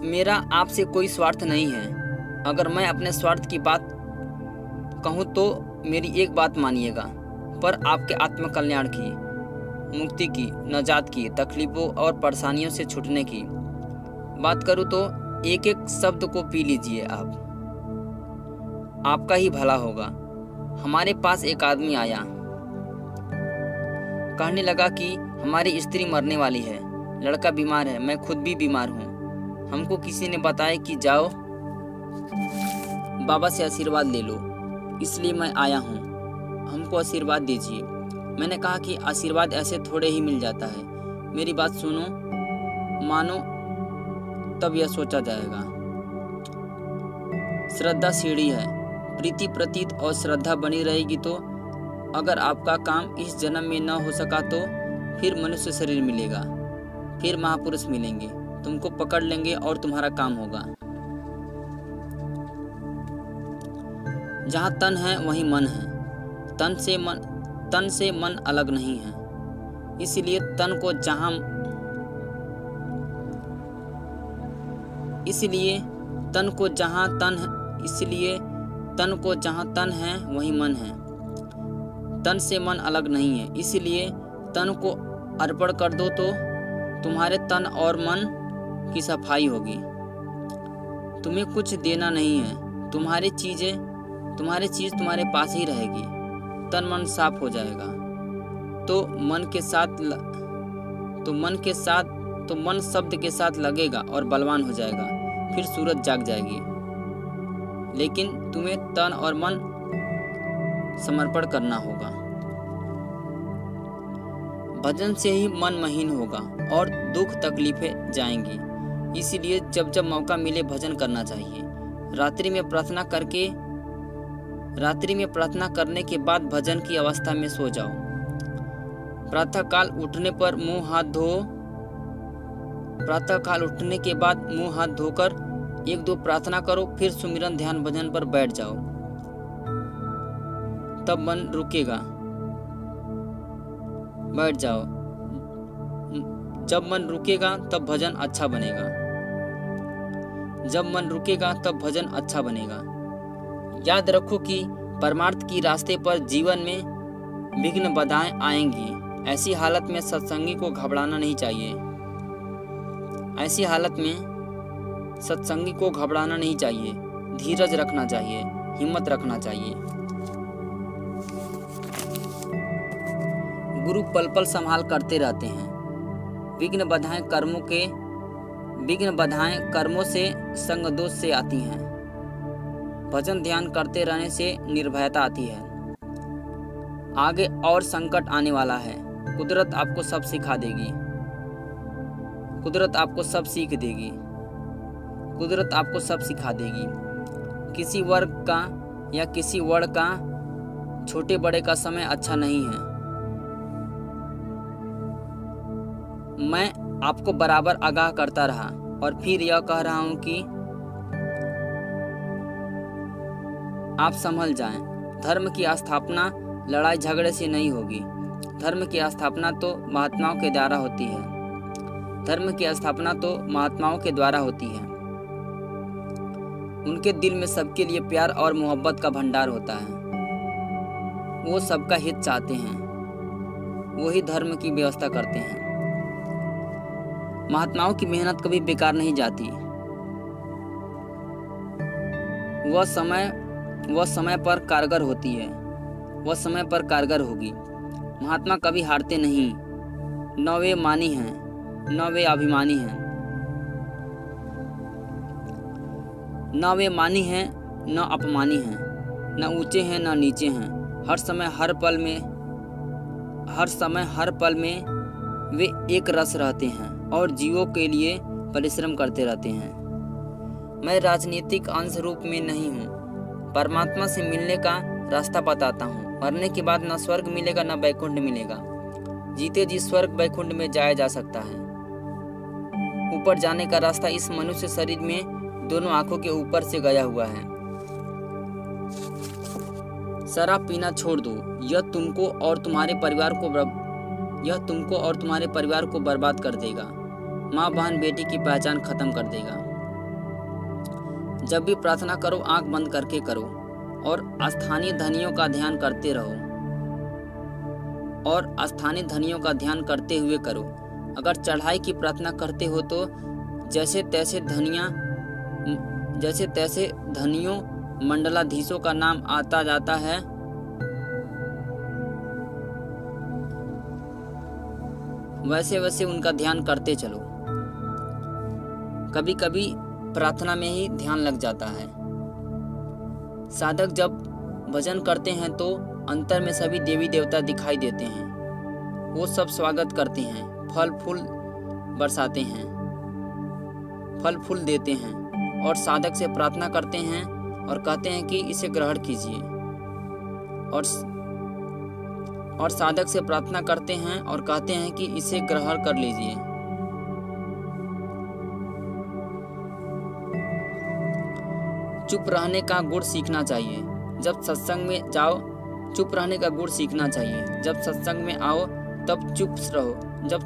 मेरा आपसे कोई स्वार्थ नहीं है। अगर मैं अपने स्वार्थ की बात कहूँ तो मेरी एक बात मानिएगा, पर आपके आत्मकल्याण की, मुक्ति की, नजात की, तकलीफ़ों और परेशानियों से छूटने की बात करूँ तो एक एक शब्द को पी लीजिए आप, आपका ही भला होगा। हमारे पास एक आदमी आया, कहने लगा कि हमारी स्त्री मरने वाली है, लड़का बीमार है, मैं खुद भी बीमार हूँ। हमको किसी ने बताया कि जाओ बाबा से आशीर्वाद ले लो, इसलिए मैं आया हूँ, हमको आशीर्वाद दीजिए। मैंने कहा कि आशीर्वाद ऐसे थोड़े ही मिल जाता है, मेरी बात सुनो, मानो, तब यह सोचा जाएगा। श्रद्धा सीढ़ी है, प्रीति प्रतीत और श्रद्धा बनी रहेगी तो अगर आपका काम इस जन्म में न हो सका तो फिर मनुष्य शरीर मिलेगा, फिर महापुरुष मिलेंगे, तुमको पकड़ लेंगे और तुम्हारा काम होगा। जहाँ तन है वहीं मन है, तन से मन अलग नहीं है, इसलिए तन को जहाँ तन है वहीं मन है। तन से मन अलग नहीं है, इसलिए तन को अर्पण कर दो तो तुम्हारे तन और मन की सफाई होगी। तुम्हें कुछ देना नहीं है, तुम्हारी चीज तुम्हारे पास ही रहेगी। तन मन साफ हो जाएगा तो मन शब्द के साथ लगेगा और बलवान हो जाएगा, फिर सूरज जाग जाएगी। लेकिन तुम्हें तन और मन समर्पण करना होगा। भजन से ही मन महीन होगा और दुख तकलीफें जाएंगी। इसीलिए जब जब मौका मिले भजन करना चाहिए। रात्रि में प्रार्थना करने के बाद भजन की अवस्था में सो जाओ। प्रातःकाल उठने के बाद मुंह हाथ धोकर एक दो प्रार्थना करो, फिर सुमिरन ध्यान भजन पर बैठ जाओ। तब मन रुकेगा, बैठ जाओ। जब मन रुकेगा तब भजन अच्छा बनेगा। याद रखो कि परमार्थ की रास्ते पर जीवन में विघ्न बाधाएं आएंगी। ऐसी हालत में सत्संगी को घबराना नहीं चाहिए। धीरज रखना चाहिए, हिम्मत रखना चाहिए। गुरु पल पल संभाल करते रहते हैं। विघ्न बाधाएं कर्मों से, संग दोष से आती हैं। भजन ध्यान करते रहने से निर्भयता आती है। आगे और संकट आने वाला है। कुदरत आपको सब सीख देगी। किसी वर्ग का या किसी वर्ण का छोटे बड़े का समय अच्छा नहीं है। मैं आपको बराबर आगाह करता रहा और फिर यह कह रहा हूं कि आप संभल जाएं। धर्म की स्थापना लड़ाई झगड़े से नहीं होगी। धर्म की स्थापना तो महात्माओं के द्वारा होती है। उनके दिल में सबके लिए प्यार और मोहब्बत का भंडार होता है। वो सबका हित चाहते हैं, वही धर्म की व्यवस्था करते हैं। महात्माओं की मेहनत कभी बेकार नहीं जाती। वह समय पर कारगर होती है, वह समय पर कारगर होगी। महात्मा कभी हारते नहीं। न वे मानी हैं, न वे अभिमानी हैं, न वे मानी हैं, न अपमानी हैं, न ऊंचे हैं, न नीचे हैं। हर समय हर पल में वे एक रस रहते हैं और जीवों के लिए परिश्रम करते रहते हैं। मैं राजनीतिक अंश रूप में नहीं हूँ। परमात्मा से मिलने का रास्ता बताता हूँ। मरने के बाद न स्वर्ग मिलेगा न बैकुंठ मिलेगा। जीते जी स्वर्ग बैकुंठ में जाया जा सकता है। ऊपर जाने का रास्ता इस मनुष्य शरीर में दोनों आंखों के ऊपर से गया हुआ है। शराब पीना छोड़ दो, यह तुमको और तुम्हारे परिवार को बर्बाद कर देगा। माँ बहन बेटी की पहचान खत्म कर देगा। जब भी प्रार्थना करो आंख बंद करके करो और स्थानीय धनियों का ध्यान करते रहो और स्थानीय धनियों का ध्यान करते हुए करो। अगर चढ़ाई की प्रार्थना करते हो तो जैसे तैसे धनियों मंडलाधीशों का नाम आता जाता है, वैसे वैसे उनका ध्यान करते चलो। कभी कभी प्रार्थना में ही ध्यान लग जाता है। साधक जब भजन करते हैं तो अंतर में सभी देवी देवता दिखाई देते हैं। वो सब स्वागत करते हैं, फल फूल बरसाते हैं, फल फूल देते हैं और साधक से प्रार्थना करते हैं और कहते हैं कि इसे ग्रहण कीजिए। और साधक से प्रार्थना करते हैं और कहते हैं कि इसे ग्रहण कर लीजिए। चुप रहने का गुण सीखना चाहिए। जब सत्संग में जाओ चुप रहने का गुण सीखना चाहिए। जब सत्संग में आओ तब चुप रहो। जब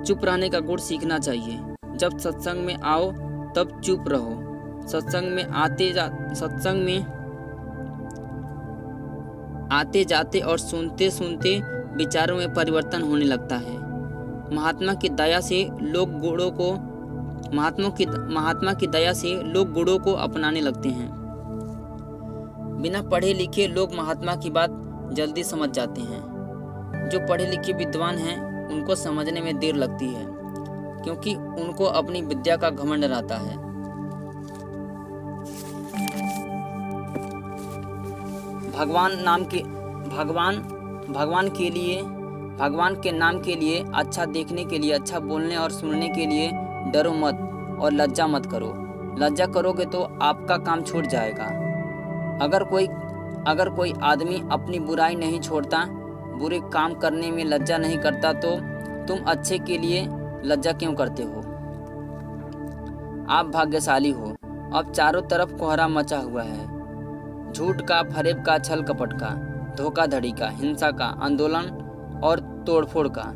चुप रहने का गुण सीखना चाहिए। जब सत्संग में आओ तब चुप रहो। सत्संग में आते जाते और सुनते सुनते विचारों में परिवर्तन होने लगता है। महात्मा की दया से लोग गुणों को अपनाने लगते हैं। बिना पढ़े लिखे लोग महात्मा की बात जल्दी समझ जाते हैं। जो पढ़े लिखे विद्वान हैं उनको समझने में देर लगती है, क्योंकि उनको अपनी विद्या का घमंड रहता है। भगवान के नाम के लिए, अच्छा देखने के लिए, अच्छा बोलने और सुनने के लिए डरो मत और लज्जा मत करो। लज्जा करोगे तो आपका काम छूट जाएगा। अगर कोई आदमी अपनी बुराई नहीं छोड़ता, बुरे काम करने में लज्जा नहीं करता, तो तुम अच्छे के लिए लज्जा क्यों करते हो? आप भाग्यशाली हो। अब चारों तरफ कोहरा मचा हुआ है। झूठ का, फरेब का, छल कपट का, धोखाधड़ी का, हिंसा का, आंदोलन और तोड़फोड़ का।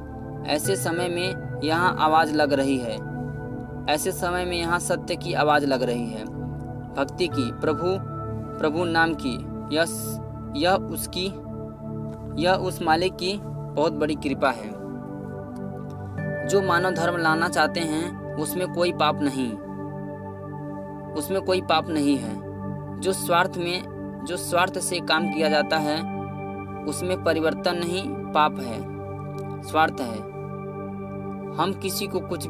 ऐसे समय में यहाँ आवाज़ लग रही है। ऐसे समय में यहाँ सत्य की आवाज़ लग रही है, भक्ति की, प्रभु नाम की। यह उस मालिक की बहुत बड़ी कृपा है। जो मानव धर्म लाना चाहते हैं उसमें कोई पाप नहीं है। जो स्वार्थ से काम किया जाता है उसमें परिवर्तन नहीं, पाप है, स्वार्थ है। हम किसी को कुछ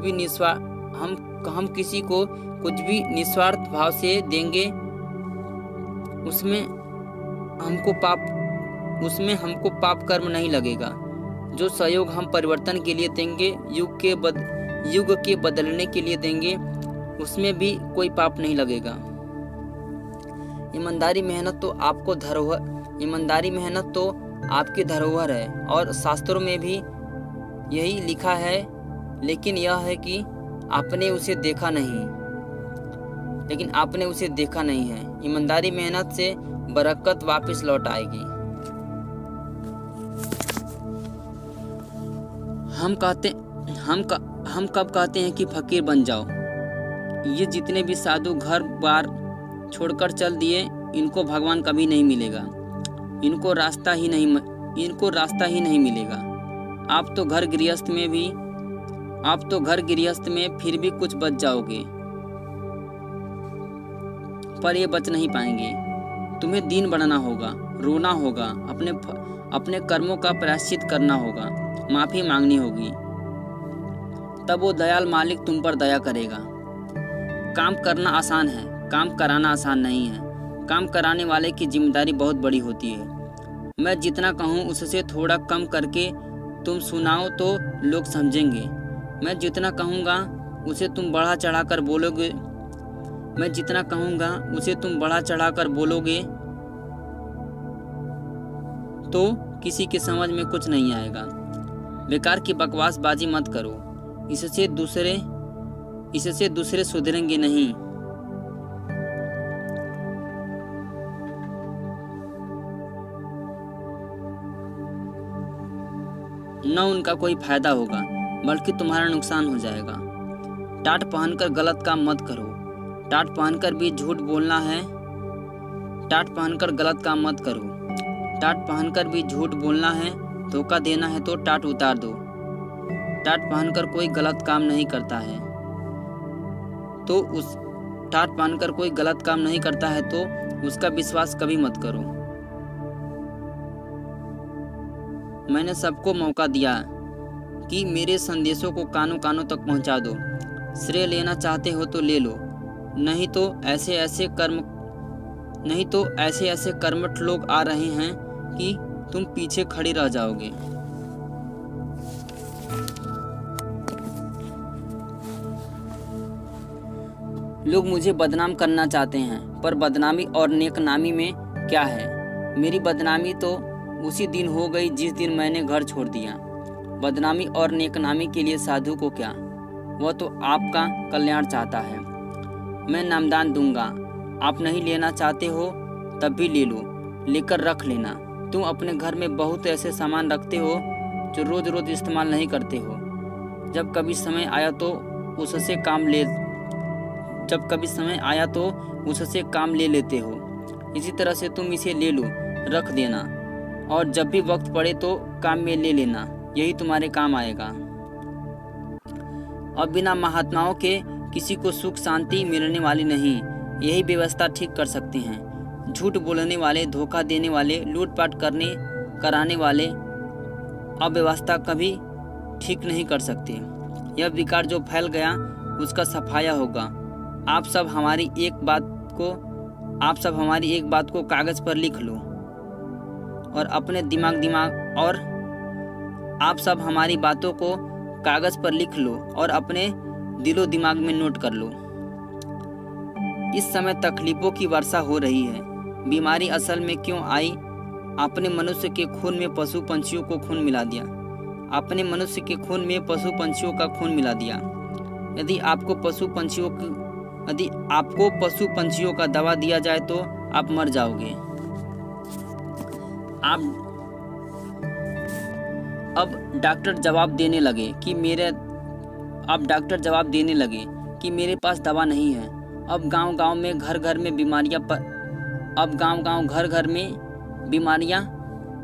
भी निस्वार्थ भाव से देंगे उसमें हमको पाप कर्म नहीं लगेगा। जो सहयोग हम परिवर्तन के लिए देंगे, युग के बदलने के लिए देंगे, उसमें भी कोई पाप नहीं लगेगा। ईमानदारी मेहनत तो आपकी धरोहर है और शास्त्रों में भी यही लिखा है। लेकिन यह है कि आपने उसे देखा नहीं है। ईमानदारी मेहनत से बरकत वापस लौट आएगी। हम कब कहते हैं कि फकीर बन जाओ? ये जितने भी साधु घर बार छोड़कर चल दिए, इनको भगवान कभी नहीं मिलेगा। इनको रास्ता ही नहीं मिलेगा। आप तो घर गृहस्थ में फिर भी कुछ बच जाओगे, पर ये बच नहीं पाएंगे। तुम्हें दीन बनना होगा, रोना होगा, अपने कर्मों का प्रायश्चित करना होगा, माफी मांगनी होगी। तब वो दयाल मालिक तुम पर दया करेगा। काम करना आसान है, काम कराना आसान नहीं है। काम कराने वाले की जिम्मेदारी बहुत बड़ी होती है। मैं जितना कहूँ उससे थोड़ा कम करके तुम सुनाओ तो लोग समझेंगे। मैं जितना कहूँगा उसे तुम बढ़ा चढ़ाकर बोलोगे तो किसी के समझ में कुछ नहीं आएगा। बेकार की बकवासबाजी मत करो, इससे दूसरे सुधरेंगे नहीं। न उनका कोई फायदा होगा बल्कि तुम्हारा नुकसान हो जाएगा। टाट पहनकर गलत काम मत करो। टाट पहनकर भी झूठ बोलना है। टाट पहनकर गलत काम मत करो। टाट पहनकर भी झूठ बोलना है। धोखा देना है तो टाट उतार दो। टाट पहनकर कोई गलत काम नहीं करता है तो उसका विश्वास कभी मत करो। मैंने सबको मौका दिया कि मेरे संदेशों को कानों कानों तक पहुंचा दो। श्रेय लेना चाहते हो तो ले लो, नहीं तो ऐसे ऐसे कर्मठ लोग आ रहे हैं कि तुम पीछे खड़े रह जाओगे। लोग मुझे बदनाम करना चाहते हैं, पर बदनामी और नेकनामी में क्या है? मेरी बदनामी तो उसी दिन हो गई जिस दिन मैंने घर छोड़ दिया। बदनामी और नेकनामी के लिए साधु को क्या, वह तो आपका कल्याण चाहता है। मैं नामदान दूंगा, आप नहीं लेना चाहते हो तब भी ले लो, लेकर रख लेना। तुम अपने घर में बहुत ऐसे सामान रखते हो जो रोज रोज इस्तेमाल नहीं करते हो। जब कभी समय आया तो उससे काम ले लेते हो। इसी तरह से तुम इसे ले लो, रख देना, और जब भी वक्त पड़े तो काम में ले लेना। यही तुम्हारे काम आएगा। अब बिना महात्माओं के किसी को सुख शांति मिलने वाली नहीं। यही व्यवस्था ठीक कर सकते हैं। झूठ बोलने वाले, धोखा देने वाले, लूटपाट कराने वाले अव्यवस्था कभी ठीक नहीं कर सकते। यह विकार जो फैल गया उसका सफाया होगा। आप सब हमारी एक बात को कागज पर लिख लो और अपने आप सब हमारी बातों को कागज पर लिख लो और अपने दिलो दिमाग में नोट कर लो। इस समय तकलीफों की वर्षा हो रही है। बीमारी असल में क्यों आई? आपने मनुष्य के खून में पशु पंछियों को खून मिला दिया। आपने मनुष्य के खून में पशु पंछियों का खून मिला दिया। यदि आपको पशु पंछियों का दवा दिया जाए तो आप मर जाओगे। अब डॉक्टर जवाब देने लगे कि मेरे पास दवा नहीं है। अब गांव-गांव में घर घर में बीमारियां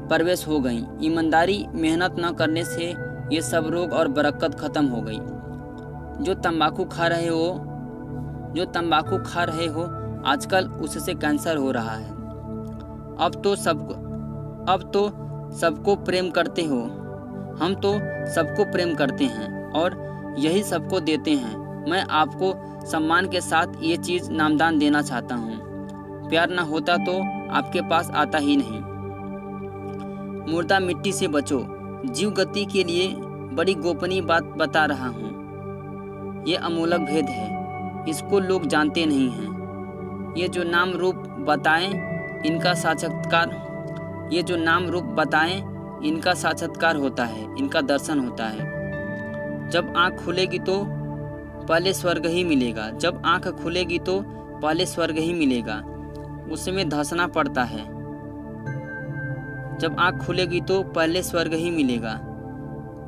प्रवेश हो गईं। ईमानदारी मेहनत न करने से ये सब रोग और बरकत खत्म हो गई। जो तंबाकू खा रहे हो आजकल उससे कैंसर हो रहा है। अब तो सबको प्रेम करते हो। हम तो सबको प्रेम करते हैं और यही सबको देते हैं। मैं आपको सम्मान के साथ ये चीज़ नामदान देना चाहता हूँ। प्यार न होता तो आपके पास आता ही नहीं। मुर्दा मिट्टी से बचो। जीव गति के लिए बड़ी गोपनीय बात बता रहा हूँ। ये अमूलक भेद है, इसको लोग जानते नहीं हैं। ये जो नाम रूप बताएं इनका साक्षात्कार होता है, इनका दर्शन होता है। जब आँख खुलेगी तो पहले स्वर्ग ही मिलेगा। उसमें धंसना पड़ता है। जब आँख खुलेगी तो पहले स्वर्ग ही मिलेगा,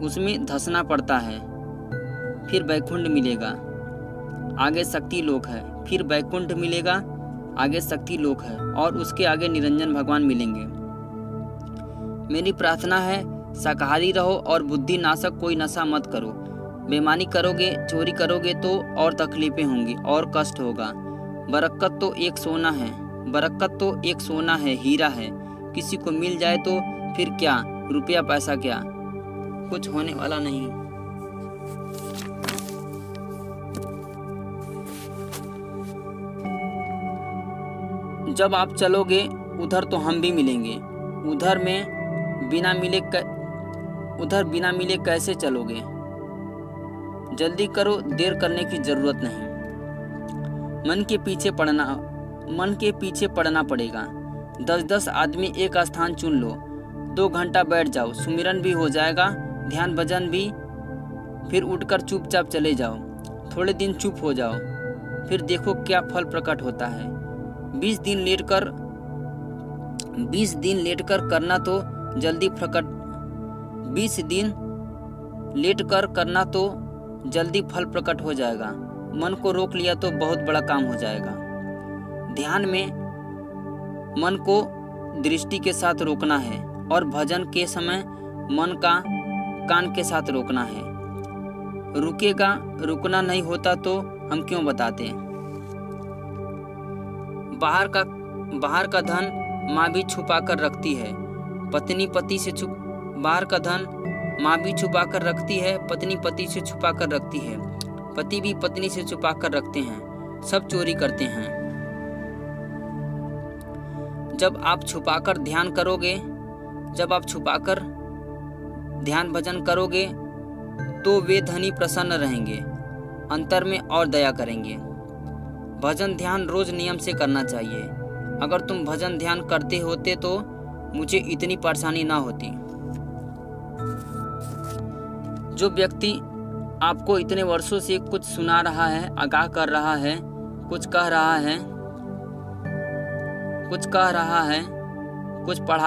उसमें धंसना पड़ता है। फिर वैकुंठ मिलेगा, आगे शक्ति लोक है। फिर वैकुंठ मिलेगा, आगे शक्ति लोक है, और उसके आगे निरंजन भगवान मिलेंगे। मेरी प्रार्थना है शाकाहारी रहो और बुद्धि नाशक कोई नशा मत करो। बेईमानी करोगे, चोरी करोगे तो और तकलीफें होंगी और कष्ट होगा। बरकत तो एक सोना है, हीरा है। किसी को मिल जाए तो फिर क्या, रुपया पैसा क्या, कुछ होने वाला नहीं। जब आप चलोगे उधर तो हम भी मिलेंगे। उधर बिना मिले कैसे चलोगे? जल्दी करो, देर करने की जरूरत नहीं। मन के पीछे पड़ना पड़ेगा। 10-10 आदमी एक स्थान चुन लो, 2 घंटा बैठ जाओ, सुमिरन भी हो जाएगा, ध्यान भजन भी। फिर उठकर चुपचाप चले जाओ। थोड़े दिन चुप हो जाओ, फिर देखो क्या फल प्रकट होता है। 20 दिन लेटकर करना तो जल्दी फल प्रकट हो जाएगा। मन को रोक लिया तो बहुत बड़ा काम हो जाएगा। ध्यान में मन को दृष्टि के साथ रोकना है और भजन के समय मन का कान के साथ रोकना है। रुकना नहीं होता तो हम क्यों बताते। बाहर का धन माँ भी छुपा कर रखती है, पत्नी पति से बाहर का धन माँ भी छुपा कर रखती है, पत्नी पति से छुपा कर रखती है, पति भी पत्नी से छुपा कर रखते हैं, सब चोरी करते हैं। जब आप छुपाकर ध्यान भजन करोगे तो वे धनी प्रसन्न रहेंगे, अंतर में और दया करेंगे। भजन ध्यान रोज नियम से करना चाहिए। अगर तुम भजन ध्यान करते होते तो मुझे इतनी परेशानी ना होती। जो व्यक्ति आपको इतने वर्षों से कुछ सुना रहा है, आगाह कर रहा है, कुछ कह रहा है, कुछ पढ़ा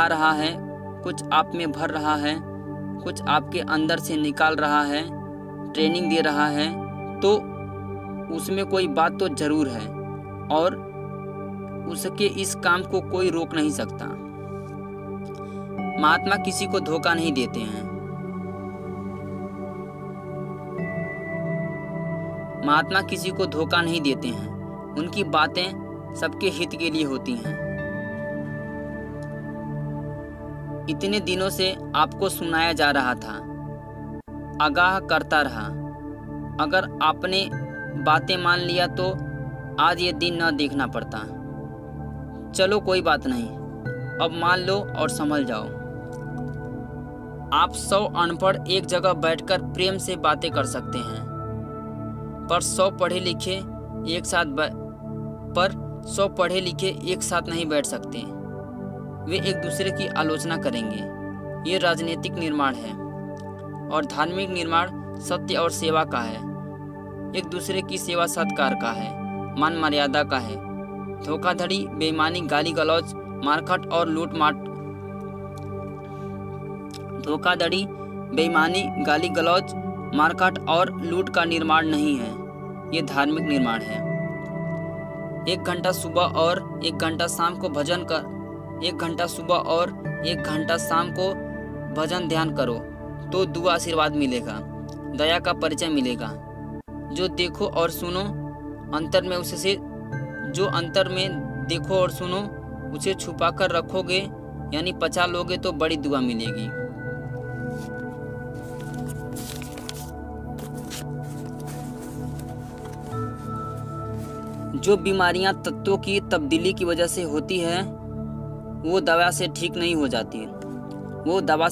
रहा है, कुछ आप में भर रहा है, कुछ आपके अंदर से निकाल रहा है, ट्रेनिंग दे रहा है, तो उसमें कोई बात तो जरूर है और उसके इस काम को कोई रोक नहीं सकता। महात्मा किसी को धोखा नहीं देते हैं। महात्मा किसी को धोखा नहीं देते हैं। उनकी बातें सबके हित के लिए होती हैं। इतने दिनों से आपको सुनाया जा रहा था, आगाह करता रहा। अगर आपने बातें मान लिया तो आज ये दिन न देखना पड़ता। चलो कोई बात नहीं, अब मान लो और समझ जाओ। आप 100 अनपढ़ एक जगह बैठकर प्रेम से बातें कर सकते हैं, पर 100 पढ़े लिखे एक साथ नहीं बैठ सकते। वे एक दूसरे की आलोचना करेंगे। ये राजनीतिक निर्माण है और धार्मिक निर्माण सत्य और सेवा का है। एक दूसरे की सेवा सत्कार का है, मान मर्यादा का है। धोखाधड़ी, बेईमानी, गाली गलौज, मारकाट और लूटमाट। धोखाधड़ी, बेईमानी, गाली गलौज, मारकाट और लूट का निर्माण नहीं है, ये धार्मिक निर्माण है। 1 घंटा सुबह और 1 घंटा शाम को 1 घंटा सुबह और 1 घंटा शाम को भजन ध्यान करो तो दुआ आशीर्वाद मिलेगा, दया का परिचय मिलेगा। जो देखो और सुनो अंतर में जो अंतर में देखो और सुनो उसे छुपा कर रखोगे, यानी पचा लोगे तो बड़ी दुआ मिलेगी। जो बीमारियां तत्वों की तब्दीली की वजह से होती है वो दवा से ठीक नहीं हो जाती। वो दवा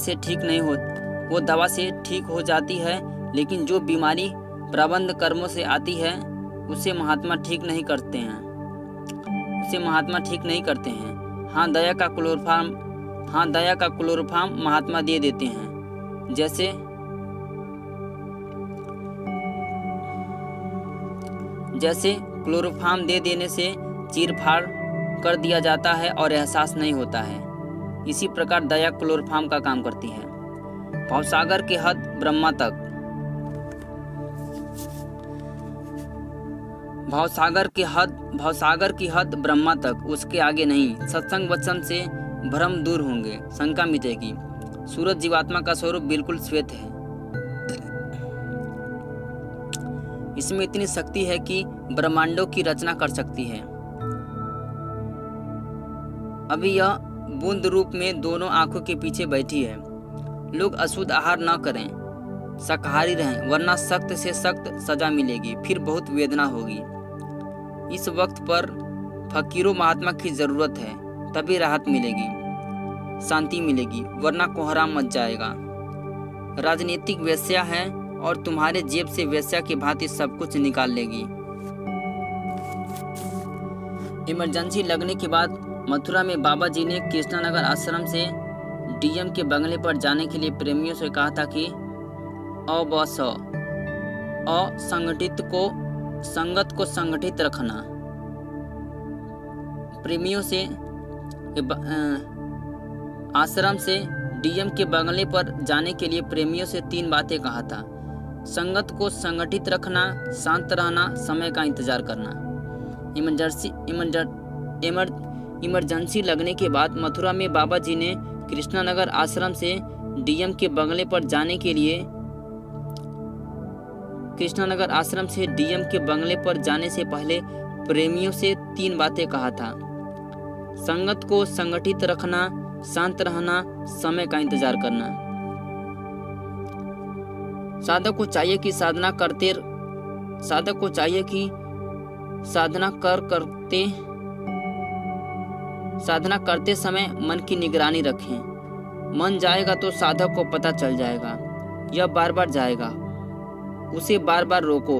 से ठीक हो जाती है, लेकिन जो बीमारी प्रबंध कर्मों से आती है उसे महात्मा ठीक नहीं करते हैं। हाँ, दया का क्लोरोफार्म महात्मा दे देते हैं। जैसे क्लोरोफार्म दे देने से चीर-फाड़ कर दिया जाता है और एहसास नहीं होता है, इसी प्रकार दया क्लोरोफार्म का काम करती है। भवसागर की हद ब्रह्मा तक। भवसागर की हद ब्रह्मा तक, उसके आगे नहीं। सत्संग वचन से भ्रम दूर होंगे, शंका मिटेगी। सूरज जीवात्मा का स्वरूप बिल्कुल श्वेत है। इसमें इतनी शक्ति है कि ब्रह्मांडों की रचना कर सकती है। अभी यह बूंद रूप में दोनों आंखों के पीछे बैठी है। लोग अशुद्ध आहार न करें, शाकाहारी रहें, वरना सख्त से सख्त सजा मिलेगी, फिर बहुत वेदना होगी। इस वक्त पर फकीरों महात्मा की जरूरत है, तभी राहत मिलेगी, शांति मिलेगी, वरना कोहराम मच जाएगा। राजनीतिक वेश्या है और तुम्हारे जेब से वेश्या की भांति सब कुछ निकाल लेगी। इमरजेंसी लगने के बाद मथुरा में बाबा जी ने कृष्णानगर आश्रम से डीएम के बंगले पर जाने के लिए प्रेमियों से कहा था कि संगत को संगठित रखना। प्रेमियों से आश्रम से डीएम के बंगले पर जाने के लिए प्रेमियों से 3 बातें कहा था। संगत को संगठित रखना, शांत रहना, समय का इंतजार करना। इमरजेंसी लगने के बाद मथुरा में बाबा जी ने कृष्णानगर आश्रम से डीएम के बंगले पर जाने से पहले प्रेमियों से 3 बातें कहा था। संगत को संगठित रखना, शांत रहना, समय का इंतजार करना। साधक को चाहिए कि साधना करते समय मन की निगरानी रखें। मन जाएगा तो साधक को पता चल जाएगा, यह बार बार जाएगा, उसे बार बार रोको।